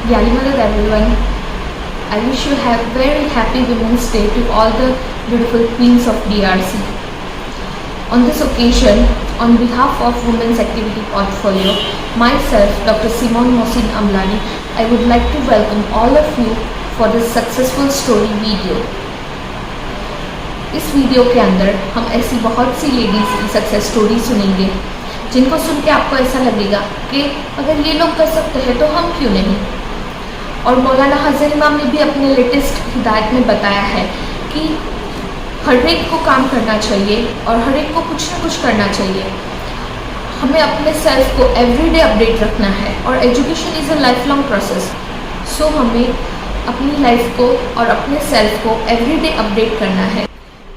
Yali Madad everyone. I wish you have very happy Women's Day to all the beautiful queens of DRC. On this occasion, on behalf of Women's Activity Portfolio, myself, Dr. Simone Mohsin Amlani, I would like to welcome all of you for this successful story video. इस video के अंदर हम ऐसी बहुत सी ladies की success story सुनेंगे जिनको सुन के आपको ऐसा लगेगा कि अगर ये लोग कर सकते हैं तो हम क्यों नहीं। और मौलाना हज़रत इमाम ने भी अपने लेटेस्ट हिदायत में बताया है कि हर एक को काम करना चाहिए और हर एक को कुछ ना कुछ करना चाहिए। हमें अपने सेल्फ को एवरीडे अपडेट रखना है और education is a lifelong process. So हमें अपनी लाइफ को और अपने सेल्फ को एवरीडे अपडेट करना है।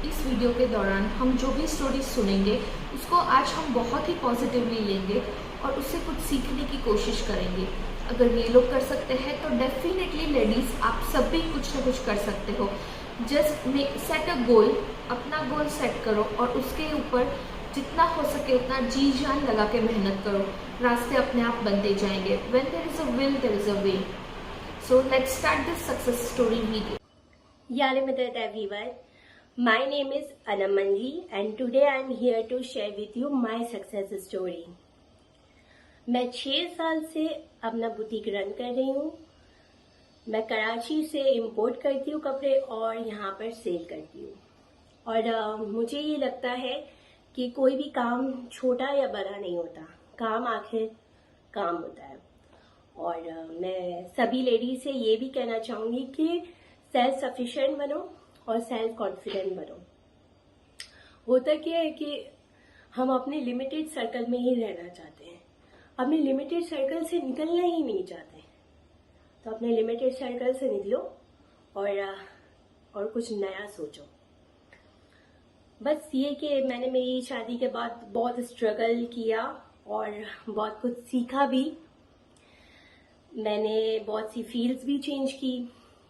इस वीडियो के दौरान हम जो भी स्टोरीज सुनेंगे उसको आज हम बहुत ही पॉजिटिवली लेंगे और उससे कुछ सीखने की कोशिश करेंगे। अगर ये लोग कर सकते हैं तो डेफिनेटली लेडीज़ आप सब भी कुछ ना कुछ कर सकते हो। जस्ट सेट अ गोल, अपना गोल सेट करो और उसके ऊपर जितना हो सके उतना जी जान लगा के मेहनत करो। रास्ते अपने आप बनते जाएंगे। When there is a will there is a way. So let's start this success story video. Yali Madad everyone. My name is Anamanji and today I am here to share with you my success story. मैं 6 साल से अपना boutique run कर रही हूँ। मैं कराची से import करती हूँ कपड़े और यहाँ पर सेल करती हूँ। और मुझे ये लगता है कि कोई भी काम छोटा या बड़ा नहीं होता, काम आखिर काम होता है। और मैं सभी लेडीज से ये भी कहना चाहूँगी कि सेल्फ सफिशिएंट बनो और सेल्फ कॉन्फिडेंट बनो। होता क्या है कि हम अपने लिमिटेड सर्कल में ही रहना चाहते हैं, अपने लिमिटेड सर्कल से निकलना ही नहीं चाहते। तो अपने लिमिटेड सर्कल से निकलो और कुछ नया सोचो। बस ये कि मैंने मेरी शादी के बाद बहुत स्ट्रगल किया और बहुत कुछ सीखा भी। मैंने बहुत सी फील्ड्स भी चेंज की।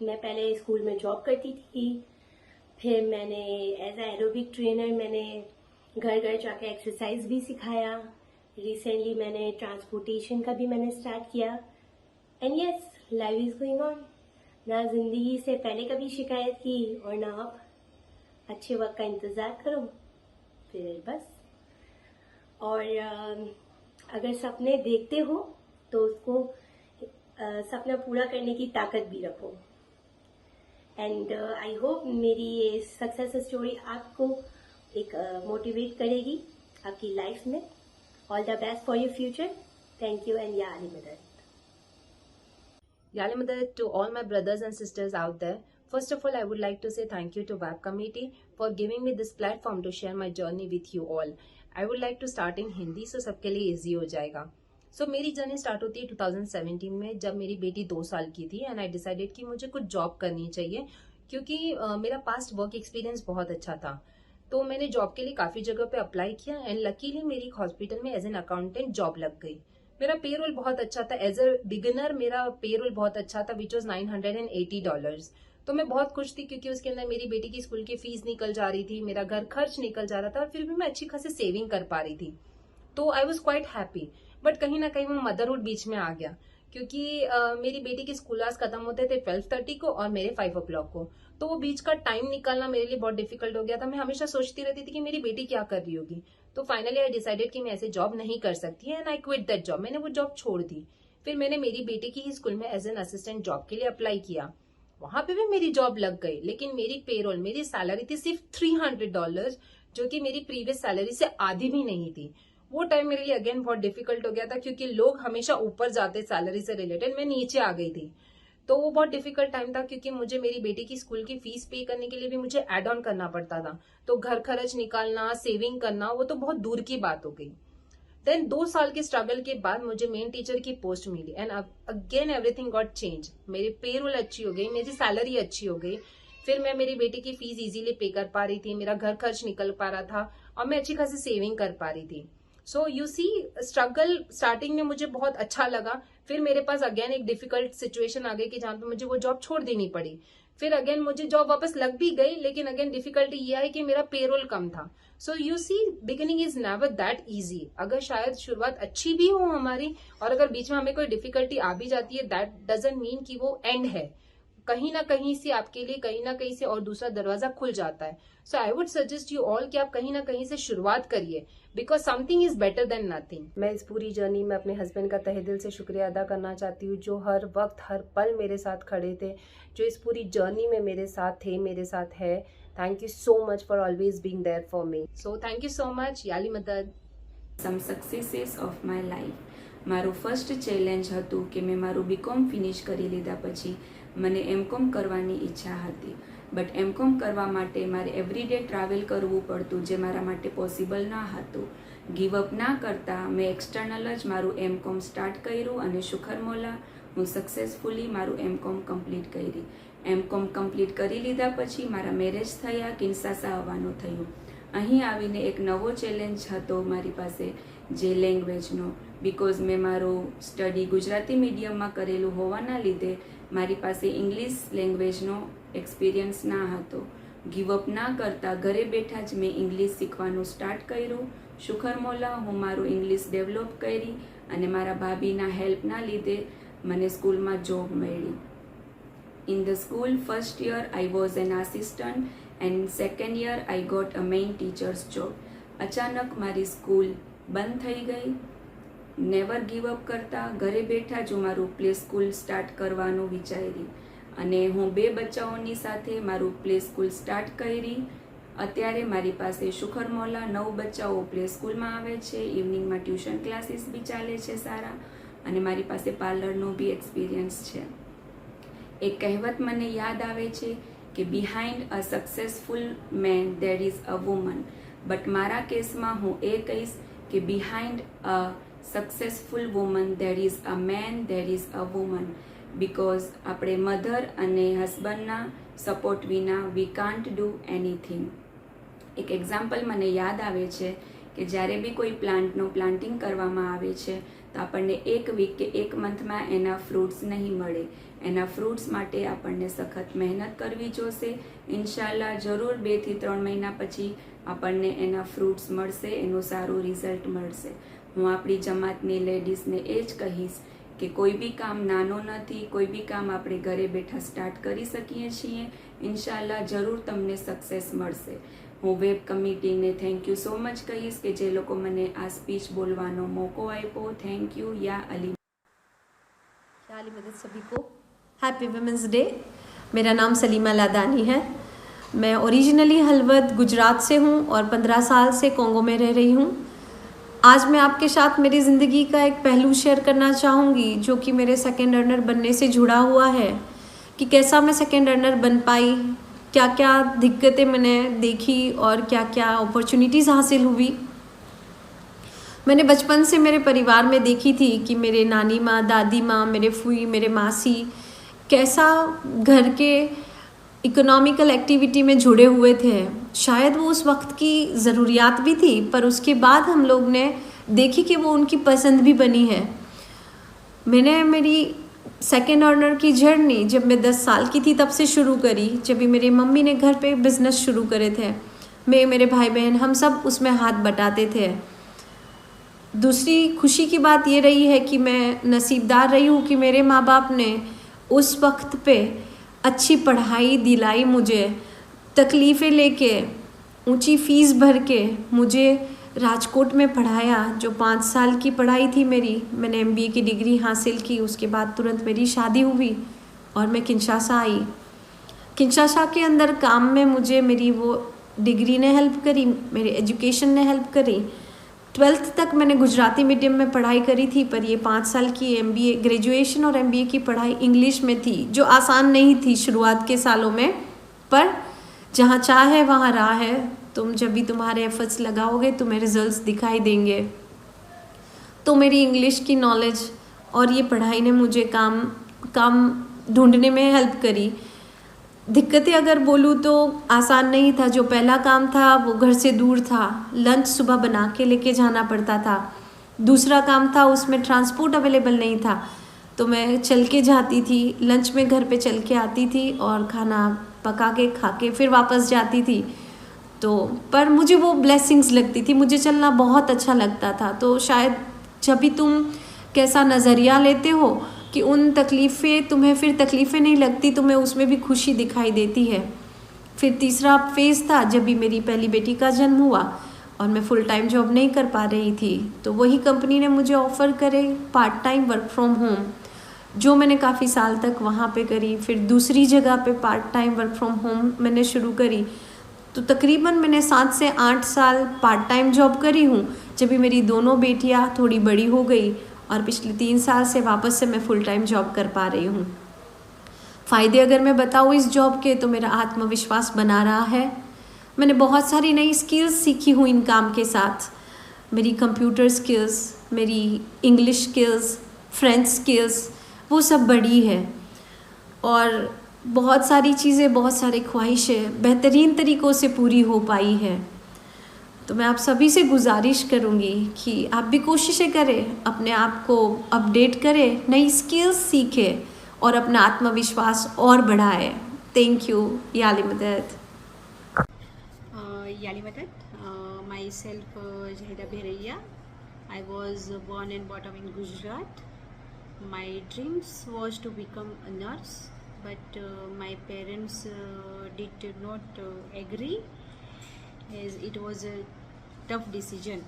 मैं पहले स्कूल में जॉब करती थी, फिर मैंने एज ए एरोबिक ट्रेनर मैंने घर घर जाके एक्सरसाइज भी सिखाया। रिसेंटली मैंने ट्रांसपोर्टेशन का भी मैंने स्टार्ट किया। And yes, life is going on. ना जिंदगी से पहले कभी शिकायत की और ना अब। अच्छे वक्त का इंतज़ार करो, फिर बस। और अगर सपने देखते हो तो उसको सपना पूरा करने की ताकत भी रखो। एंड आई होप मेरी ये सक्सेस स्टोरी आपको एक मोटिवेट करेगी आपकी लाइफ में। All the best for your future. Thank you and या अली मदद। Yali Madad to all my brothers and sisters out there. First of all, I would like to say thank you to WAP committee for giving me this platform to share my journey with you all. I would like to start in Hindi so सबके लिए easy हो जाएगा। So मेरी journey start होती है 2017 में, जब मेरी बेटी 2 साल की थी एंड आई डिसाइडेड कि मुझे कुछ जॉब करनी चाहिए क्योंकि मेरा पास्ट वर्क एक्सपीरियंस बहुत अच्छा था। तो मैंने जॉब के लिए काफ़ी जगह पे अप्लाई किया एंड लकीली मेरी हॉस्पिटल में एज एन अकाउंटेंट जॉब लग गई। मेरा पेरोल बहुत अच्छा था। एज अ बिगिनर मेरा पेरोल बहुत अच्छा था, विच वॉज $980। तो मैं बहुत खुश थी क्योंकि उसके अंदर मेरी बेटी की स्कूल की फीस निकल जा रही थी, मेरा घर खर्च निकल जा रहा था और फिर भी मैं अच्छी खासी सेविंग कर पा रही थी। तो I was quite happy. But कहीं ना कहीं वो मदरहुड बीच में आ गया क्योंकि मेरी बेटी के स्कूल आवर्स खत्म होते थे 12:30 को और मेरे 5 o'clock को। तो वो बीच का टाइम निकालना मेरे लिए बहुत डिफिकल्ट हो गया था। मैं हमेशा सोचती रहती थी कि मेरी बेटी क्या कर रही होगी। तो फाइनली आई डिसाइडेड कि मैं ऐसे जॉब नहीं कर सकती and I quit that job. मैंने वो जॉब छोड़ दी। फिर मैंने मेरी बेटी की ही स्कूल में एज एन असिस्टेंट जॉब के लिए अप्लाई किया। वहां पे भी मेरी जॉब लग गई, लेकिन मेरी पेरोल, मेरी सैलरी थी सिर्फ $300, जो कि मेरी प्रीवियस सैलरी से आधी भी नहीं थी। वो टाइम मेरे लिए अगेन बहुत डिफिकल्ट हो गया था क्योंकि लोग हमेशा ऊपर जाते सैलरी से रिलेटेड, मैं नीचे आ गई थी। तो वो बहुत डिफिकल्ट टाइम था क्योंकि मुझे मेरी बेटी की स्कूल की फीस पे करने के लिए भी मुझे एड ऑन करना पड़ता था। तो घर खर्च निकालना, सेविंग करना, वो तो बहुत दूर की बात हो गई। देन 2 साल के स्ट्रगल के बाद मुझे मेन टीचर की पोस्ट मिली and again everything got change. मेरी पेरोल अच्छी हो गई, मेरी सैलरी अच्छी हो गई। फिर मैं मेरी बेटी की फीस इजीली पे कर पा रही थी, मेरा घर खर्च निकल पा रहा था और मैं अच्छी खासी सेविंग कर पा रही थी। So you see, struggle starting में मुझे बहुत अच्छा लगा। फिर मेरे पास अगेन एक डिफिकल्ट सिचुएशन आ गई कि जहां पे मुझे वो जॉब छोड़ देनी पड़ी। फिर अगेन मुझे जॉब वापस लग भी गई, लेकिन अगेन डिफिकल्टी ये आई कि मेरा पेरोल कम था. So you see, beginning is never that easy. अगर शायद शुरुआत अच्छी भी हो हमारी, और अगर बीच में हमें कोई डिफिकल्टी आ भी जाती है, दैट डजंट मीन कि वो एंड है. कहीं ना कहीं से आपके लिए कहीं ना कहीं से और दूसरा दरवाजा खुल जाता है. So I would suggest you all कि आप कहीं ना कहीं से शुरुआत करिए, because something is better than nothing. मैं इस पूरी जर्नी में अपने हस्बैंड का तहे दिल से शुक्रिया अदा करना चाहती हूँ, जो हर वक्त हर पल मेरे साथ खड़े थे, जो इस पूरी जर्नी में मेरे साथ थे, मेरे साथ है. Thank you so much for always being there for me. So thank you so much. યાલી મદદ. Some successes of my life. મારું ફર્સ્ટ ચેલેન્જ હતું કે મેં મારું બીકોમ ફિનિશ કરી લીધા પછી મને એમકોમ કરવાની ઈચ્છા હતી, બટ એમકોમ કરવા માટે મારે એવરીડે ટ્રાવેલ કરવું પડતું, જે મારા માટે પોસિબલ ન હતું. ગીવ અપ ના કરતા મેં એક્સટર્નલ જ મારું એમકોમ સ્ટાર્ટ કર્યું અને શુખરમોલા હું સક્સેસફુલી મારું એમકોમ કમ્પ્લીટ કરી. એમકોમ કમ્પ્લીટ કરી લીધા પછી મારા મેરેજ થયા, કિન્સાસા આવવાનું થયું. અહીં આવીને એક નવો ચેલેન્જ હતો મારી પાસે, જે લેંગ્વેજનો. બિકોઝ મેં મારું સ્ટડી ગુજરાતી મીડિયમમાં કરેલું હોવાના લીધે મારી પાસે ઇંગ્લિશ લેંગ્વેજનો એક્સપિરિયન્સ ના હતો. ગીવ અપ ના કરતા ઘરે બેઠા જ મેં ઇંગ્લિશ શીખવાનું સ્ટાર્ટ કર્યું. શુખરમોલા હું મારું ઇંગ્લિશ ડેવલપ કરી અને મારા ભાભીના હેલ્પના લીધે મને સ્કૂલમાં જોબ મળી. In the school first year I was an assistant and second year I got a main teachers job. અચાનક મારી સ્કૂલ બંધ થઈ ગઈ. નેવર ગીવ અપ કરતા ઘરે બેઠા જ હું મારું પ્લે સ્કૂલ સ્ટાર્ટ કરવાનું વિચારી અને હું 2 બચ્ચાઓની સાથે મારું પ્લે સ્કૂલ સ્ટાર્ટ કરી. અત્યારે મારી પાસે શુખરમોલા 9 બચ્ચાઓ પ્લે સ્કૂલમાં આવે છે. ઇવનિંગમાં ટ્યુશન ક્લાસીસ બી ચાલે છે સારા, અને મારી પાસે પાર્લરનો બી એક્સપિરિયન્સ છે. એક કહેવત મને યાદ આવે છે કે behind a successful man there is a woman, but મારા કેસમાં હું એ કહીશ કે behind a successful woman there is a man, there is a woman. Because આપણે મધર અને હસબન્ડના સપોર્ટ વિના વી કાન્ટ ડુ એનીથિંગ. એક એક્ઝામ્પલ મને યાદ આવે છે કે જ્યારે બી કોઈ પ્લાન્ટનું પ્લાન્ટિંગ કરવામાં આવે છે તો આપણને 1 વીક કે 1 મંથમાં એના ફ્રૂટ્સ નહીં મળે. એના ફ્રૂટ્સ માટે આપણને સખત મહેનત કરવી જોશે. ઇન્શાલ્લાહ જરૂર 2 થી 3 મહિના પછી આપણને એના ફ્રૂટ્સ મળશે, એનું સારું રિઝલ્ટ મળશે. હું આપણી જમાતની લેડીઝને એ જ કહીશ કે કોઈ બી કામ નાનો નથી, કોઈ બી કામ આપણે ઘરે બેઠા સ્ટાર્ટ કરી શકીએ છીએ. ઇન્શાલ્લાહ જરૂર તમને સક્સેસ મળશે. હું વેબ કમિટીને થેન્ક યુ સો મચ કહીશ કે જે લોકો મને આ સ્પીચ બોલવાનો મોકો આપ્યો. Thank you. યા અલી. યાલી મદદ सभी को हैप्पी वुमेंस डे. मेरा नाम सलीमा लादानी है. मैं ओरिजिनली हलवद गुजरात से हूँ और 15 साल से कोंगो में रह रही हूँ. आज मैं आपके साथ मेरी ज़िंदगी का एक पहलू शेयर करना चाहूँगी जो कि मेरे सेकंड अर्नर बनने से जुड़ा हुआ है, कि कैसा मैं सेकंड अर्नर बन पाई, क्या क्या दिक्कतें मैंने देखी और क्या क्या अपॉर्चुनिटीज़ हासिल हुई. मैंने बचपन से मेरे परिवार में देखी थी कि मेरे नानी माँ, दादी माँ, मेरे फूई, मेरे मासी कैसा घर के इकोनॉमिकल एक्टिविटी में जुड़े हुए थे. शायद वो उस वक्त की ज़रूरियात भी थी, पर उसके बाद हम लोग ने देखी कि वो उनकी पसंद भी बनी है. मैंने मेरी सेकेंड अर्नर की जर्नी जब मैं 10 साल की थी तब से शुरू करी, जब भी मेरी मम्मी ने घर पे बिज़नेस शुरू करे थे. मैं, मेरे भाई बहन, हम सब उसमें हाथ बटाते थे. दूसरी खुशी की बात ये रही है कि मैं नसीबदार रही हूँ कि मेरे माँ बाप ने उस वक्त पे अच्छी पढ़ाई दिलाई मुझे. तकलीफ़ें लेके, ऊंची फ़ीस भर के मुझे राजकोट में पढ़ाया. जो 5 साल की पढ़ाई थी मेरी, मैंने MBA की डिग्री हासिल की. उसके बाद तुरंत मेरी शादी हुई और मैं किन्शासा आई. किन्शासा के अंदर काम में मुझे मेरी वो डिग्री ने हेल्प करी, मेरे एजुकेशन ने हेल्प करी. 12th तक मैंने गुजराती मीडियम में पढ़ाई करी थी, पर ये 5 साल की MBA, ग्रेजुएशन और MBA की पढ़ाई इंग्लिश में थी, जो आसान नहीं थी शुरुआत के सालों में. पर जहाँ चाह है वहाँ राह है. तुम जब भी तुम्हारे एफर्ट्स लगाओगे तुम्हें रिजल्ट्स दिखाई देंगे. तो मेरी इंग्लिश की नॉलेज और ये पढ़ाई ने मुझे काम ढूंढने में हेल्प करी. दिक्कतें अगर बोलूँ तो आसान नहीं था. जो पहला काम था वो घर से दूर था, लंच सुबह बना के लेके जाना पड़ता था. दूसरा काम था उसमें ट्रांसपोर्ट अवेलेबल नहीं था. तो मैं चल के जाती थी, लंच में घर पे चल के आती थी और खाना पका के खा के फिर वापस जाती थी। तो पर मुझे वो ब्लेसिंग्स लगती थी, मुझे चलना बहुत अच्छा लगता था। तो शायद जब भी तुम कैसा नज़रिया लेते हो कि उन तकलीफ़ें तुम्हें फिर तकलीफ़ें नहीं लगती, तुम्हें उसमें भी खुशी दिखाई देती है। फिर तीसरा फेज़ था जब भी मेरी पहली बेटी का जन्म हुआ और मैं फुल टाइम जॉब नहीं कर पा रही थी, तो वही कंपनी ने मुझे ऑफ़र करे part time work from home, जो मैंने काफ़ी साल तक वहाँ पे करी। फिर दूसरी जगह पे part time work from home मैंने शुरू करी। तो तकरीबन मैंने 7 से 8 साल पार्ट टाइम जॉब करी हूँ, जब भी मेरी दोनों बेटियाँ थोड़ी बड़ी हो गई और पिछले 3 साल से वापस से मैं फुल टाइम जॉब कर पा रही हूँ। फ़ायदे अगर मैं बताऊँ इस जॉब के, तो मेरा आत्मविश्वास बना रहा है। मैंने बहुत सारी नई स्किल्स सीखी हूँ इन काम के साथ। मेरी कंप्यूटर स्किल्स, मेरी इंग्लिश स्किल्स, फ्रेंच स्किल्स, वो सब बढ़ी है। और बहुत सारी चीज़ें, बहुत सारी ख्वाहिशें बेहतरीन तरीक़ों से पूरी हो पाई है। तो मैं आप सभी से गुजारिश करूँगी कि आप भी कोशिशें करें, अपने आप को अपडेट करें, नई स्किल्स सीखें और अपना आत्मविश्वास और बढ़ाएं। Thank you. याली मदद। Yali Matat, myself Jahida Bheraiya. I was born and brought up in Gujarat. My dreams was to become a nurse, but my parents did not agree, as it was a tough decision.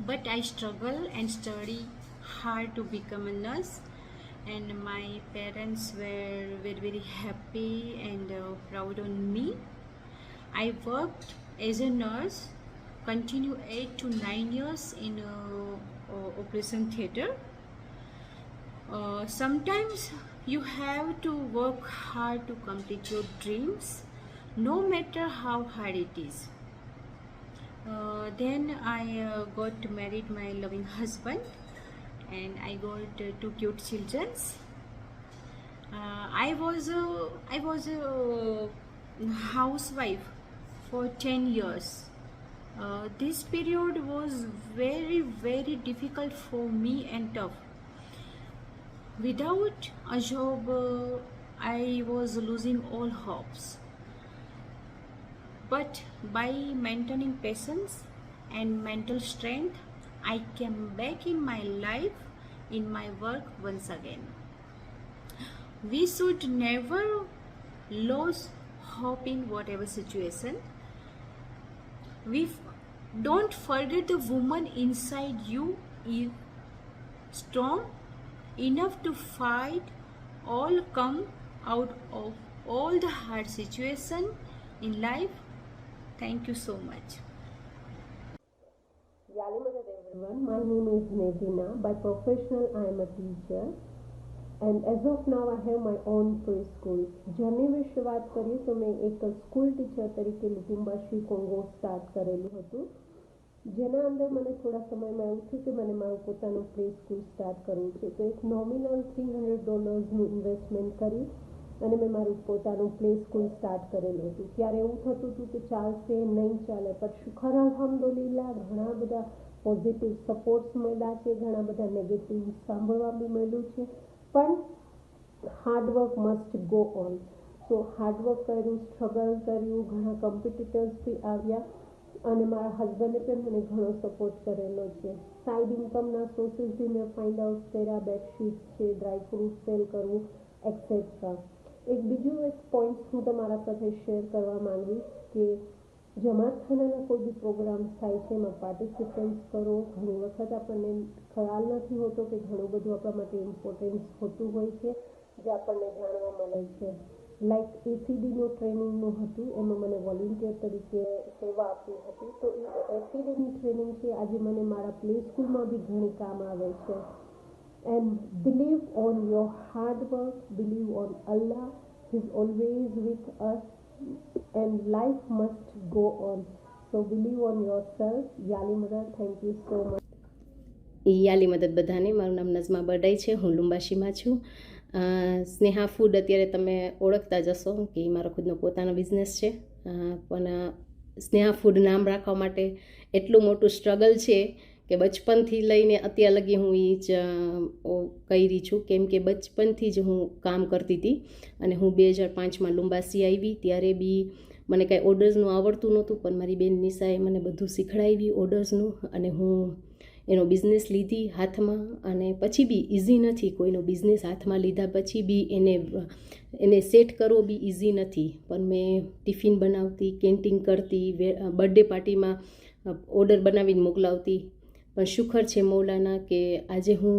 But I struggle and study hard to become a nurse, and my parents were very happy and proud on me. I worked as a nurse, continue 8 to 9 years in operation theatre. Sometimes you have to work hard to complete your dreams, no matter how hard it is. Then I got married my loving husband, and I got 2 cute children. I was a housewife for 10 years. This period was very difficult for me and tough. Without a job, I was losing all hopes. But by maintaining patience and mental strength, I came back in my life, in my work once again. We should never lose hope in whatever situation. Don't forget the woman inside you is strong enough to fight all, come out of all the hard situation in life. Thank you so much. Everyone, my name is Nevina. By professional, I am a teacher, and as of now I have my own preschool. Journey વિશે વાત કરીએ તો મેં એક school teacher તરીકે લુટુમ્બાશી Congo start કરેલું હતું, જેના અંદર મને થોડા સમયમાં એવું થયું કે મને મારું પોતાનું પ્લે સ્કૂલ સ્ટાર્ટ કરવું છે. તો એક નોમિનલ $300નું ઇન્વેસ્ટમેન્ટ કરી અને મેં મારું પોતાનું પ્લે સ્કૂલ સ્ટાર્ટ કરેલું હતું. ત્યારે એવું થતું હતું કે ચાલશે નહીં ચાલે, પણ શુકર અલ્હમ્દુલિલ્લાહ ઘણા બધા પોઝિટિવ સપોર્ટ્સ મળ્યા છે, ઘણા બધા નેગેટિવ સાંભળવા બી મળ્યું છે. પણ hard work must go on. So hard work કર્યું, સ્ટ્રગલ કર્યું, ઘણા કોમ્પિટિટર્સ બી આવ્યા અને મારા હસબન્ડે પણ મને ઘણો સપોર્ટ કરેલો છે. સાઈડ ઇન્કમના સોર્સિસ બી મેં ફાઇન્ડ આઉટ કર્યા, બેડશીટ છે, ડ્રાય ફ્રૂટ સેલ કરવું એક્સેટ્રા. એક પોઈન્ટ હું તમારા સાથે શેર કરવા માંગીશ કે જમાતખાનાના કોઈ બી પ્રોગ્રામ્સ થાય છે એમાં પાર્ટિસિપેટ કરો. ઘણી વખત આપણને ખ્યાલ નથી હોતો કે ઘણું બધું આપણા માટે ઇમ્પોર્ટન્સ હોતું હોય છે, જે આપણને જાણવા મળે છે. લાઈક એસીડીનું ટ્રેનિંગનું હતું, એમાં મને વોલેન્ટિયર તરીકે સેવા આપી હતી. તો એ એસીડીની ટ્રેનિંગ છે આજે મને મારા પ્લે સ્કૂલમાં બી ઘણી કામ આવે છે. And believe on your hard work, believe on Allah. He's always with us and life must go on. So believe on yourself. Yali Madad, thank you so much. યાલી મદદ બધાને. મારું નામ નઝમા બરડાઈ છે, હું લુંબાશીમાં છું. સ્નેહા ફૂડ અત્યારે તમે ઓળખતા જશો કે મારો ખુદનો પોતાનો બિઝનેસ છે, પણ સ્નેહા ફૂડ નામ રાખવા માટે એટલું મોટું સ્ટ્રગલ છે કે બચપનથી લઈને અત્યાર લગી હું એ જ કરી છું, કેમ કે બચપનથી જ હું કામ કરતી હતી. અને હું 2005માં લુંબાસી આવી ત્યારે બી મને કાંઈ ઓર્ડર્સનું આવડતું નહોતું, પણ મારી બેન નિશાએ મને બધું શીખડાવી ઓર્ડર્સનું, અને હું એનો બિઝનેસ લીધી હાથમાં. અને પછી બી ઇઝી નથી, કોઈનો બિઝનેસ હાથમાં લીધા પછી બી એને સેટ કરવો બી ઇઝી નથી. પણ મેં ટિફિન બનાવતી, કેન્ટીન કરતી, બર્થડે પાર્ટીમાં ઓર્ડર બનાવીને મોકલાવતી. પણ શુક્ર છે મૌલાના કે આજે હું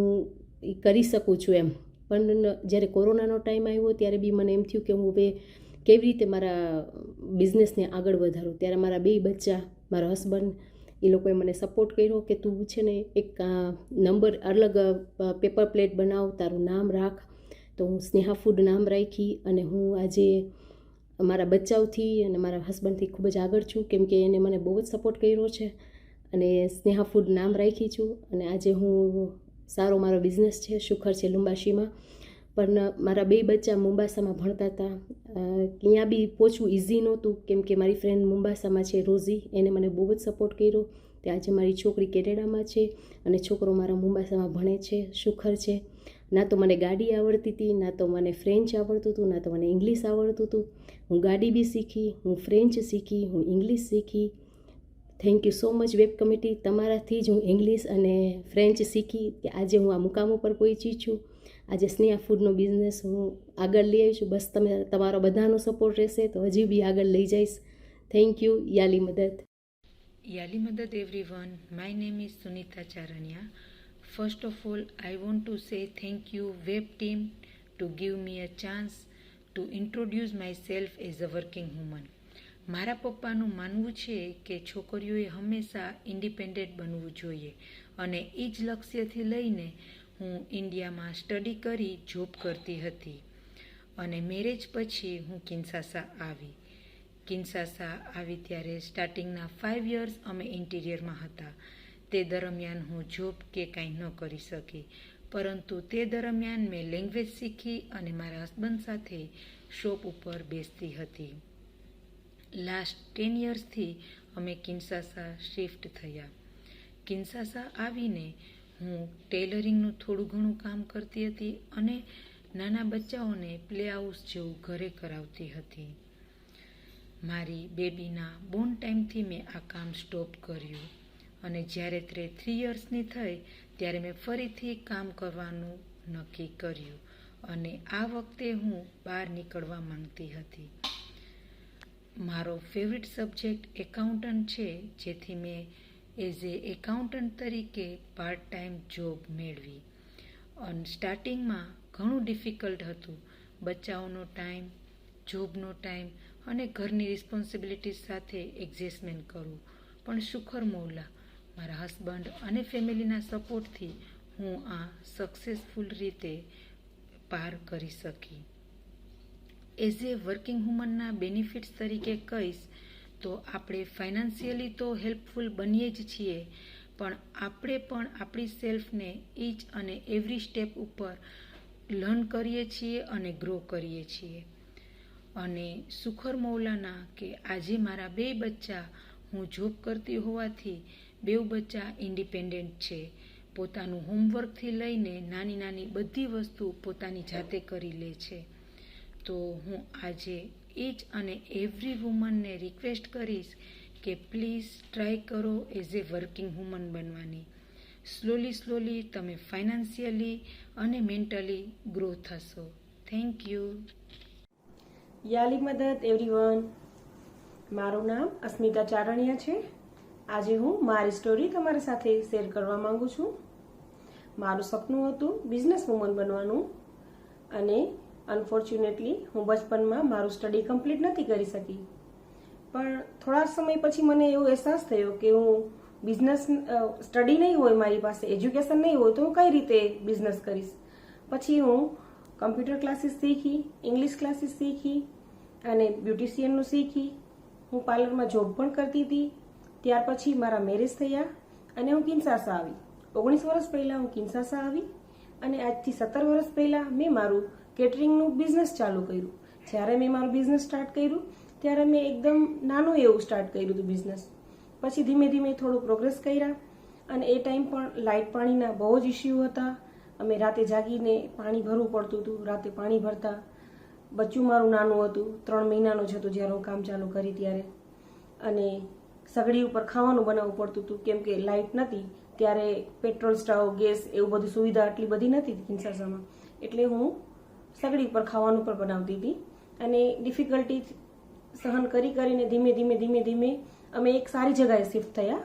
એ કરી શકું છું એમ. પણ જ્યારે કોરોનાનો ટાઈમ આવ્યો ત્યારે બી મને એમ થયું કે હું હવે કેવી રીતે મારા બિઝનેસને આગળ વધારું. ત્યારે મારા 2 બચ્ચા, મારા હસબન્ડ, એ લોકોએ મને સપોર્ટ કર્યો કે તું છે ને એક નંબર અલગ પેપર પ્લેટ બનાવ, તારું નામ રાખ. તો હું સ્નેહા ફૂડ નામ રાખી, અને હું આજે મારા બચ્ચાઓથી અને મારા હસબન્ડથી ખૂબ જ આગળ છું, કેમ કે એને મને બહુ જ સપોર્ટ કર્યો છે. અને સ્નેહા ફૂડ નામ રાખી છું, અને આજે હું સારો મારો બિઝનેસ છે, શુખર છે લુંબાશીમાં. પણ મારા 2 બચ્ચા મુંબાસામાં ભણતા હતા, ત્યાં બી પહોંચવું ઇઝી નહોતું, કેમ કે મારી ફ્રેન્ડ મુંબાસામાં છે રોઝી, એને મને બહુ જ સપોર્ટ કર્યો. તે આજે મારી છોકરી કેનેડામાં છે અને છોકરો મારા મુંબાસામાં ભણે છે, શુખર છે. ના તો મને ગાડી આવડતી હતી, ના તો મને ફ્રેન્ચ આવડતું હતું, ના તો મને ઇંગ્લિશ આવડતું હતું. હું ગાડી બી શીખી, હું ફ્રેન્ચ શીખી, હું ઇંગ્લિશ શીખી. Thank you so much web committee, તમારાથી જ હું ઇંગ્લિશ અને ફ્રેન્ચ શીખી કે આજે હું આ મુકામ ઉપર પહોંચી છું. આજે સ્નેહા ફૂડનો બિઝનેસ હું આગળ લઈ આવી છું. બસ તમારો બધાનો સપોર્ટ રહેશે તો હજી બી આગળ લઈ જઈશ. Thank you. યાલી મદદ. Yali Madad everyone, my name is Sunita Charania. First of all, I want to say thank you web team to give me a chance to introduce myself as a working woman. મારા પપ્પાનું માનવું છે કે છોકરીઓએ હંમેશા independent બનવું જોઈએ, અને એ જ લક્ષ્યથી લઈને હું ઇન્ડિયામાં સ્ટડી કરી જોબ કરતી હતી. અને મેરેજ પછી હું કિન્સાસા આવી. કિન્સાસા આવી ત્યારે સ્ટાર્ટિંગના 5 years અમે ઇન્ટિરિયરમાં હતા. તે દરમિયાન હું જોબ કે કાંઈ ન કરી શકી, પરંતુ તે દરમિયાન મેં લેંગ્વેજ શીખી અને મારા હસબન્ડ સાથે શોપ ઉપર બેસતી હતી. લાસ્ટ 10 yearsથી અમે કિન્સાસા શિફ્ટ થયા. કિન્સાસા આવીને હું ટેલરિંગનું થોડું ઘણું કામ કરતી હતી અને નાના બચ્ચાઓને પ્લે હાઉસ જેવું ઘરે કરાવતી હતી. મારી બેબીના બોર્ન ટાઈમથી મેં આ કામ સ્ટોપ કર્યું, અને જ્યારે તે 3 yearsની થઈ ત્યારે મેં ફરીથી કામ કરવાનું નક્કી કર્યું, અને આ વખતે હું બહાર નીકળવા માંગતી હતી. મારો ફેવરિટ સબ્જેક્ટ એકાઉન્ટન્ટ છે, જેથી મેં એઝ એ એકાઉન્ટન્ટ તરીકે પાર્ટ ટાઈમ જોબ મેળવી. અને સ્ટાર્ટિંગમાં ઘણું ડિફિકલ્ટ હતું, બચ્ચાઓનો ટાઈમ, જોબનો ટાઈમ અને ઘરની રિસ્પોન્સિબિલિટીઝ સાથે એડજસ્ટમેન્ટ કરવું. પણ શુક્ર મૌલા, મારા હસબન્ડ અને ફેમિલીના સપોર્ટથી હું આ સક્સેસફુલ રીતે પાર કરી શકી. એઝ એ વર્કિંગ વુમનના બેનિફિટ્સ તરીકે કહીશ તો આપણે ફાઇનાન્શિયલી તો હેલ્પફુલ બનીએ જ છીએ, પણ આપણે પણ આપણી સેલ્ફને ઈચ અને એવરી સ્ટેપ ઉપર લર્ન કરીએ છીએ અને ગ્રો કરીએ છીએ. અને શુક્ર મૌલાના કે આજે મારા 2 બચ્ચા, હું જોબ કરતી હોવાથી 2 બચ્ચા ઇન્ડિપેન્ડન્ટ છે. પોતાનું હોમવર્કથી લઈને નાની નાની બધી વસ્તુ પોતાની જાતે કરી લે છે. તો હું આજે ઈચ અને એવરી વુમનને રિક્વેસ્ટ કરીશ કે પ્લીઝ ટ્રાય કરો એઝ એ વર્કિંગ વુમન બનવાની. સ્લોલી તમે ફાઇનાન્શિયલી અને મેન્ટલી ગ્રો થશો. Thank you. યાલી મદદ એવરીવન, મારું નામ અસ્મિતા ચારણિયા છે. આજે હું મારી સ્ટોરી તમારી સાથે શેર કરવા માંગુ છું. મારું સપનું હતું બિઝનેસ વુમન બનવાનું, અને અનફોર્ચ્યુનેટલી હું બચપનમાં મારું સ્ટડી કમ્પ્લીટ નથી કરી શકી. પણ થોડા સમય પછી મને એવો અહેસાસ થયો કે હું બિઝનેસ સ્ટડી નહીં હોય, મારી પાસે એજ્યુકેશન નહીં હોય તો હું કઈ રીતે બિઝનેસ કરીશ. પછી હું કમ્પ્યુટર ક્લાસીસ શીખી, ઇંગ્લિશ ક્લાસીસ શીખી અને બ્યુટિશિયનનું શીખી. હું પાર્લરમાં જોબ પણ કરતી હતી. ત્યાર પછી મારા મેરેજ થયા અને હું કિન્સાસા આવી. 19 વર્ષ પહેલાં હું કિન્સાસા આવી, અને આજથી 17 વર્ષ પહેલાં મેં મારું કેટરિંગનું બિઝનેસ ચાલુ કર્યું. જ્યારે મેં મારું બિઝનેસ સ્ટાર્ટ કર્યું ત્યારે મેં એકદમ નાનું એવું સ્ટાર્ટ કર્યું હતું બિઝનેસ. પછી ધીમે ધીમે થોડું પ્રોગ્રેસ કર્યા, અને એ ટાઈમ પણ લાઇટ પાણીના બહુ જ ઇસ્યુ હતા. અમે રાતે જાગીને પાણી ભરવું પડતું હતું. રાતે પાણી ભરતા. બચ્ચું મારું નાનું હતું, 3 મહિનાનું જ હતું જ્યારે હું કામ ચાલુ કરી ત્યારે. અને સગડી ઉપર ખાવાનું બનાવવું પડતું હતું કેમ કે લાઇટ નહોતી ત્યારે. પેટ્રોલ સ્ટવ, ગેસ એવું બધું સુવિધા આટલી બધી નથી કિન્સાસામાં, એટલે હું સગડી ઉપર ખાવાનું પણ બનાવતી હતી. અને ડિફિકલ્ટી સહન કરીને ધીમે ધીમે અમે એક સારી જગ્યાએ શિફ્ટ થયા.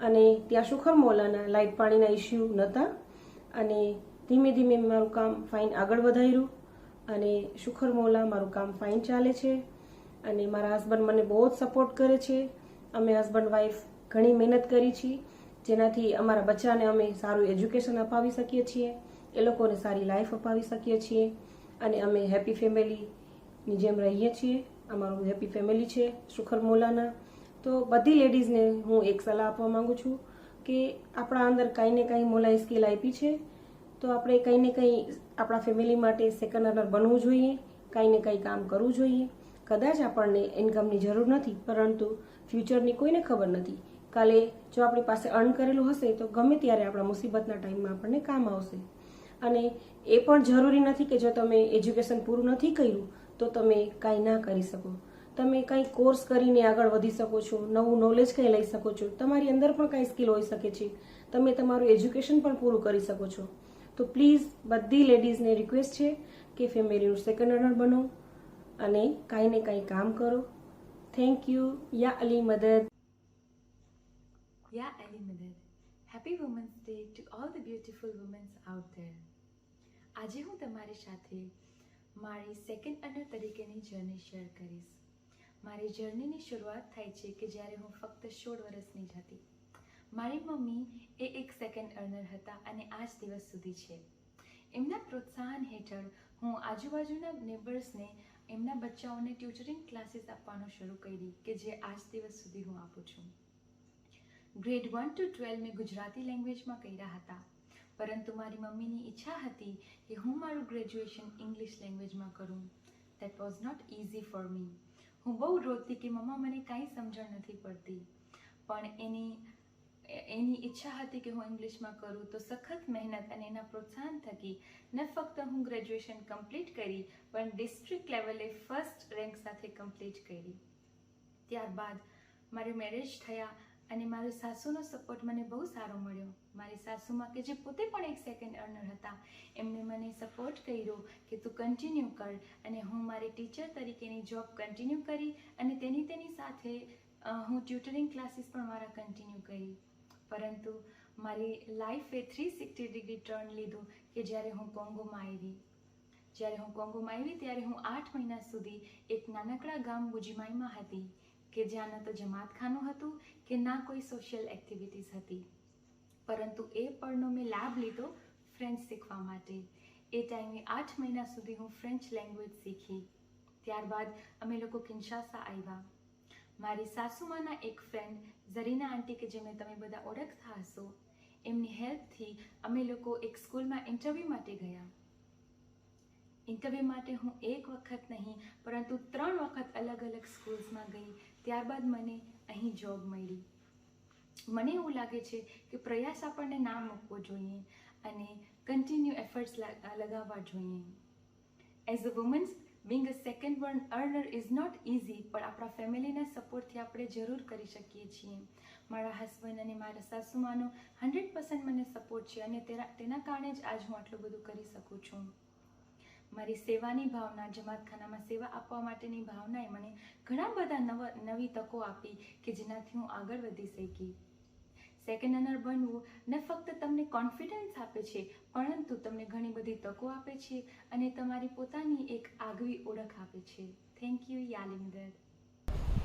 અને ત્યાં શુખર મોલાના લાઇટ પાણીના ઇસ્યુ નહોતા. અને ધીમે ધીમે મારું કામ ફાઇન આગળ વધાર્યું. અને શુખર મોલા મારું કામ ફાઇન ચાલે છે. અને મારા હસબન્ડ મને બહુ જ સપોર્ટ કરે છે. અમે હસબન્ડ વાઈફ ઘણી મહેનત કરી છે જેનાથી અમારા બચ્ચાને અમે સારું એજ્યુકેશન અપાવી શકીએ છીએ, એ લોકોને સારી લાઈફ અપાવી શકીએ છીએ. અને અમે હેપી ફેમિલીની જેમ રહીએ છીએ. અમારું હેપી ફેમિલી છે શુખર મોલાના. તો બધી લેડીઝને હું એક સલાહ આપવા માંગુ છું કે આપણા અંદર કંઈ ને કંઈ મોલાએ સ્કિલ આપી છે તો આપણે કંઈ ને કંઈ આપણા ફેમિલી માટે સેકન્ડ અર્નર બનવું જોઈએ, કંઈ ને કંઈ કામ કરવું જોઈએ. કદાચ આપણને ઇન્કમની જરૂર નથી, પરંતુ ફ્યુચરની કોઈને ખબર નથી. કાલે જો આપણી પાસે અર્ન કરેલું હશે તો ગમે ત્યારે આપણા મુસીબતના ટાઈમમાં આપણને કામ આવશે. અને એ પણ જરૂરી નથી કે જો તમે એજ્યુકેશન પૂરું નથી કર્યું તો તમે કાંઈ ના કરી શકો. તમે કંઈ કોર્સ કરીને આગળ વધી શકો છો, નવું નોલેજ કંઈ લઈ શકો છો. તમારી અંદર પણ કાંઈ સ્કિલ હોઈ શકે છે. તમે તમારું એજ્યુકેશન પણ પૂરું કરી શકો છો. તો પ્લીઝ બધી લેડીઝને રિક્વેસ્ટ છે કે ફેમિલીનું સેકન્ડ અર્નર બનો અને કાંઈ ને કાંઈ કામ કરો. Thank you. યા અલી મદદ. Yeah, Ali Madad. Happy Women's Day to all the beautiful women out there. આજે હું તમારી સાથે મારી સેકન્ડ અર્નર તરીકેની જર્ની શેર કરીશ. મારી જર્નીની શરૂઆત થાય છે કે જ્યારે હું ફક્ત 16 વર્ષની જ હતી. મારી મમ્મી એ એક સેકન્ડ અર્નર હતા અને આજ દિવસ સુધી છે. એમના પ્રોત્સાહન હેઠળ હું આજુબાજુના નેબર્સને એમના બચ્ચાઓને ટ્યુટરિંગ ક્લાસીસ આપવાનું શરૂ કરી કે જે આજ દિવસ સુધી હું આપું છું. ગ્રેડ 1 to 12 મેં ગુજરાતી લેંગ્વેજમાં કર્યા હતા, પરંતુ મારી મમ્મીની ઈચ્છા હતી કે હું મારું ગ્રેજ્યુએશન ઇંગ્લિશ લેંગ્વેજમાં કરું. That was not easy for me. હું બહુ રોતી કે મમ્મા મને કાંઈ સમજણ નથી પડતી, પણ એની ઈચ્છા હતી કે હું ઇંગ્લિશમાં કરું. તો સખત મહેનત અને એના પ્રોત્સાહન થકી ન ફક્ત હું ગ્રેજ્યુએશન કમ્પ્લીટ કરી પણ ડિસ્ટ્રિક્ટ લેવલે ફર્સ્ટ રેન્ક સાથે કમ્પ્લીટ કરી. ત્યારબાદ મારે મેરેજ થયા અને મારી સાસુનો સપોર્ટ મને બહુ સારો મળ્યો. મારી સાસુમાં કે જે પોતે પણ એક સેકન્ડ અર્નર હતા, એમને મને સપોર્ટ કર્યો કે તું કન્ટિન્યુ કર. અને હું મારી ટીચર તરીકેની જોબ કન્ટિન્યુ કરી અને તેની સાથે હું ટ્યુટરિંગ ક્લાસીસ પણ મારા કન્ટિન્યુ કરી. પરંતુ મારી લાઈફે 360 ડિગ્રી ટર્ન લીધું કે જ્યારે હું કોંગોમાં આવી. ત્યારે હું 8 મહિના સુધી એક નાનકડા ગામ બુજીમાઈમાં હતી કે જ્યાં ન તો જમાતખાનું હતું કે ના કોઈ સોશિયલ એક્ટિવિટીઝ હતી. પરંતુ એ પળનો મેં લાભ લીધો ફ્રેન્ચ શીખવા માટે. એ ટાઈમે 8 મહિના સુધી હું ફ્રેન્ચ લેંગ્વેજ શીખી. ત્યારબાદ અમે લોકો કિન્શાસા આવ્યા. મારી સાસુમાના એક ફ્રેન્ડ ઝરીના આંટી કે જેમને તમે બધા ઓળખતા હશો, એમની હેલ્પથી અમે લોકો એક સ્કૂલમાં ઇન્ટરવ્યૂ માટે ગયા. ઇન્ટરવ્યૂ માટે હું એક વખત નહીં પરંતુ 3 વખત અલગ અલગ સ્કૂલ્સમાં ગઈ. ત્યારબાદ મને અહીં જોબ મળી. મને એવું લાગે છે કે પ્રયાસ આપણને ના મૂકવો જોઈએ અને કન્ટિન્યુ એફર્ટ્સ લગાવવા જોઈએ. As a woman's being a second earner is not easy, પણ આપણા ફેમિલીના સપોર્ટથી આપણે જરૂર કરી શકીએ છીએ. મારા હસબન્ડ અને મારા સાસુમાનો 100% મને સપોર્ટ છે અને તેના કારણે જ આજ હું આટલું બધું કરી શકું છું. મારી સેવાની ભાવના, જમાતખાનામાં સેવા આપવા માટેની ભાવનાએ મને ઘણા બધા નવી તકો આપી કે જેનાથી હું આગળ વધી શકી. સેકન્ડ અર્નર બનવું ન ફક્ત તમને કોન્ફિડન્સ આપે છે, પરંતુ તમને ઘણી બધી તકો આપે છે અને તમારી પોતાની એક આગવી ઓળખ આપે છે. થેન્ક યુ યાલી મદદ.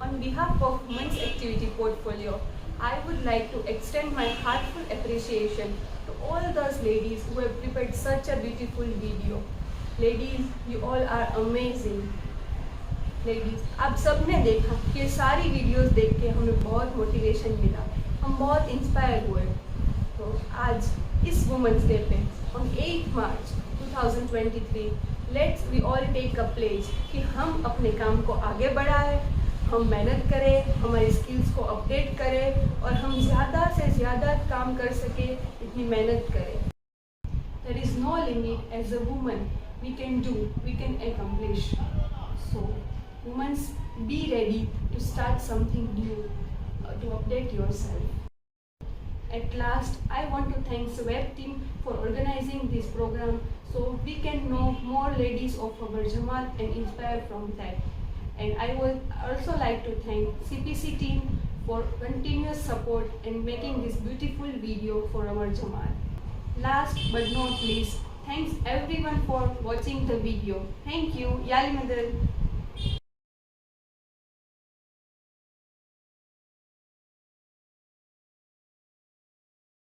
On behalf of Women's Activity Portfolio, I would like to extend my heartfelt appreciation to all those ladies who have prepared such a beautiful video. Ladies, you all are amazing. Ladies, आप सबने देखा कि ये सारी videos देख के हमें बहुत मोटिवेशन मिला, हम बहुत इंस्पायर हुए. तो आज इस वुमेंस डे पे on 8 March 2023 let's we all take a pledge कि हम अपने काम को आगे बढ़ाएं, हम मेहनत करें, हमारी स्किल्स को अपडेट करें और हम ज़्यादा से ज़्यादा काम कर सके, इतनी मेहनत करें. There is no limit as a woman. We can do, we can accomplish. So, women, be ready to start something new, to update yourself. At last, I want to thank the web team for organizing this program so we can know more ladies of our Jamaat and inspire from that. And I would also like to thank CPC team for continuous support and making this beautiful video for our Jamaat. Last but not least, thanks everyone for watching the video. Thank you. Yali Madal.